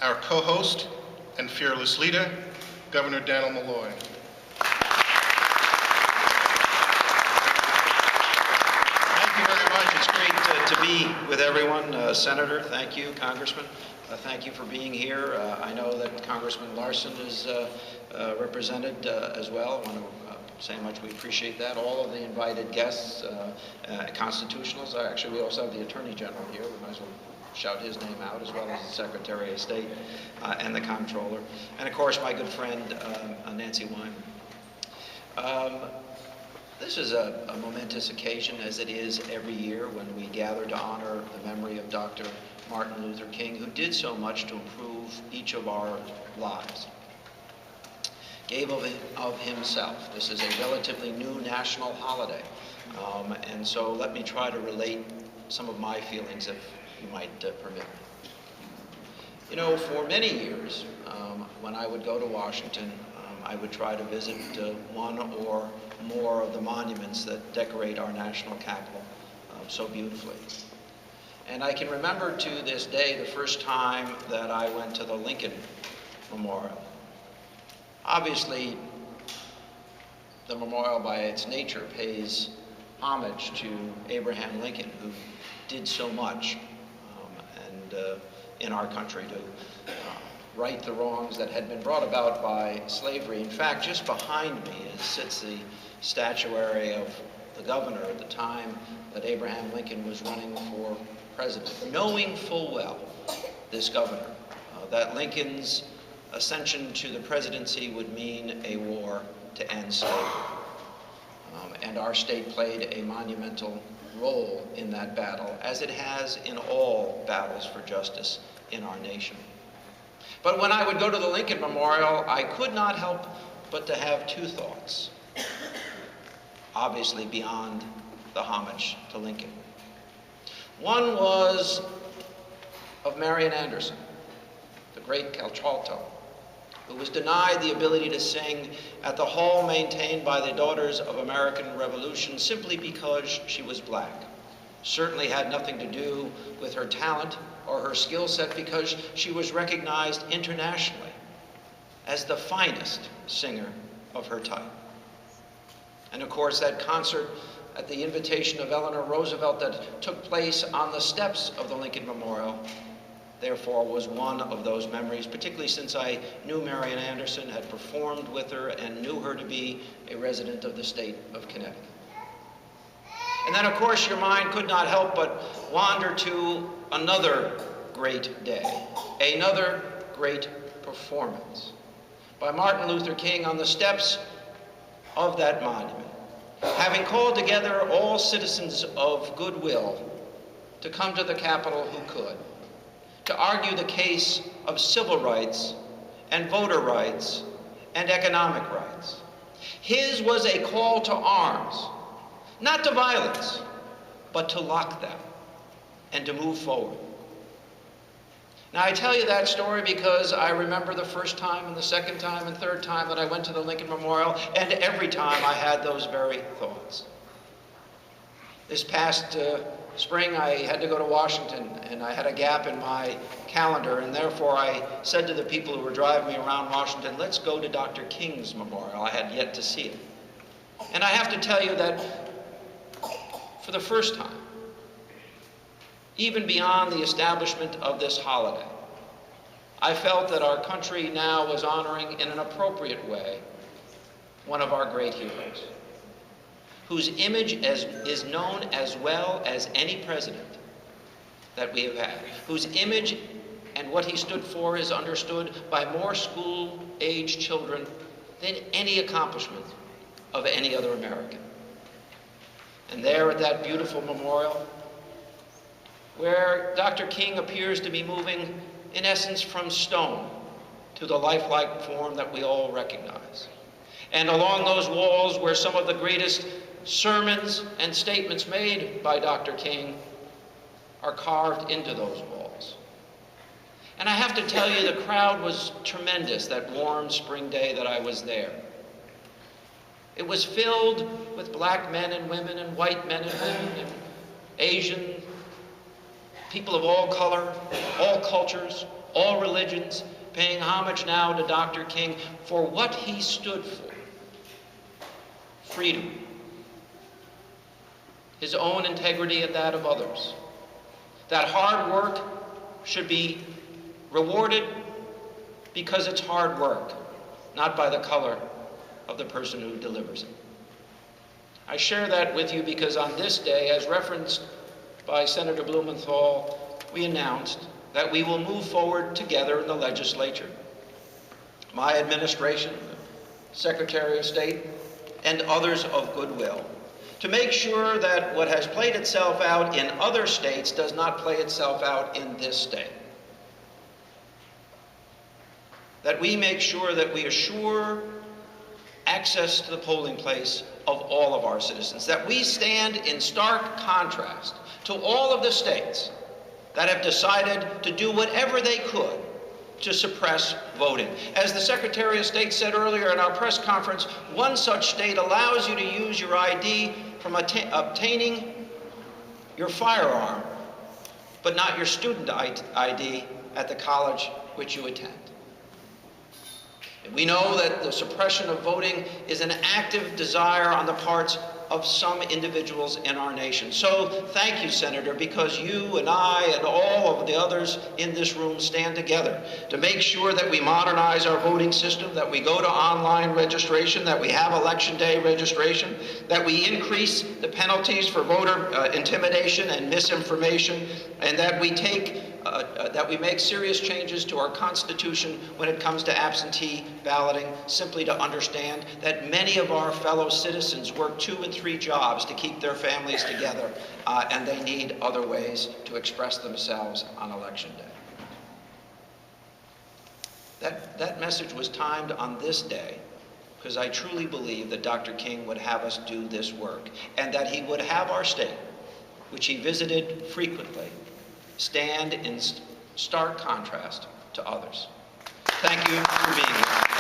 our co-host and fearless leader, Governor Dannel Malloy. Thank you very much. It's great to be with everyone. Senator, thank you. Congressman, thank you for being here. I know that Congressman Larson is represented as well. I want to say how much we appreciate that. All of the invited guests, constitutionals. Actually, we also have the Attorney General here. We might as well shout his name out, as well as the Secretary of State and the Comptroller. And of course, my good friend, Nancy Wyman. This is a momentous occasion, as it is every year when we gather to honor the memory of Dr. Martin Luther King, who did so much to improve each of our lives. Gave of himself. This is a relatively new national holiday. And so let me try to relate some of my feelings, if you might permit me. You know, for many years, when I would go to Washington, I would try to visit one or more of the monuments that decorate our national capital so beautifully. And I can remember to this day the first time that I went to the Lincoln Memorial. Obviously, the memorial by its nature pays homage to Abraham Lincoln, who did so much in our country to right the wrongs that had been brought about by slavery. In fact, just behind me sits the statuary of the governor at the time that Abraham Lincoln was running for president, knowing full well, this governor, that Lincoln's ascension to the presidency would mean a war to end slavery. And our state played a monumental role in that battle, as it has in all battles for justice in our nation. But when I would go to the Lincoln Memorial, I could not help but to have two thoughts, obviously beyond the homage to Lincoln. One was of Marian Anderson, the great contralto, who was denied the ability to sing at the hall maintained by the Daughters of American Revolution simply because she was black. Certainly had nothing to do with her talent or her skill set, because she was recognized internationally as the finest singer of her type. And of course, that concert at the invitation of Eleanor Roosevelt that took place on the steps of the Lincoln Memorial, therefore, was one of those memories, particularly since I knew Marian Anderson, had performed with her, and knew her to be a resident of the state of Connecticut. And then, of course, your mind could not help but wander to another great day, another great performance by Martin Luther King on the steps of that monument, having called together all citizens of goodwill to come to the Capitol who could, to argue the case of civil rights and voter rights and economic rights. His was a call to arms, not to violence, but to lock them and to move forward. Now, I tell you that story because I remember the first time and the second time and third time that I went to the Lincoln Memorial, and every time I had those very thoughts. This past spring, I had to go to Washington, and I had a gap in my calendar, and therefore I said to the people who were driving me around Washington, let's go to Dr. King's memorial. I had yet to see it. And I have to tell you that for the first time, even beyond the establishment of this holiday, I felt that our country now was honoring in an appropriate way one of our great heroes, whose image is known as well as any president that we have had, whose image and what he stood for is understood by more school-age children than any accomplishment of any other American. And there at that beautiful memorial, where Dr. King appears to be moving, in essence, from stone to the lifelike form that we all recognize. And along those walls where some of the greatest sermons and statements made by Dr. King are carved into those walls. And I have to tell you, the crowd was tremendous that warm spring day that I was there. It was filled with black men and women and white men and women and Asian People of all color, all cultures, all religions, paying homage now to Dr. King for what he stood for. Freedom, his own integrity and that of others. That hard work should be rewarded because it's hard work, not by the color of the person who delivers it. I share that with you because on this day, as referenced by Senator Blumenthal, we announced that we will move forward together in the legislature, my administration, the Secretary of State, and others of goodwill, to make sure that what has played itself out in other states does not play itself out in this state. That we make sure that we assure access to the polling place of all of our citizens, that we stand in stark contrast to all of the states that have decided to do whatever they could to suppress voting. As the Secretary of State said earlier in our press conference, one such state allows you to use your ID from obtaining your firearm, but not your student ID at the college which you attend. We know that the suppression of voting is an active desire on the parts of some individuals in our nation. So thank you, Senator, because you and I and all of the others in this room stand together to make sure that we modernize our voting system, that we go to online registration, that we have election day registration, that we increase the penalties for voter intimidation and misinformation, and that we make serious changes to our Constitution when it comes to absentee balloting, simply to understand that many of our fellow citizens work 2 and 3 jobs to keep their families together, and they need other ways to express themselves on election day. That message was timed on this day because I truly believe that Dr. King would have us do this work, and that he would have our state, which he visited frequently, stand in stark contrast to others. Thank you for being here.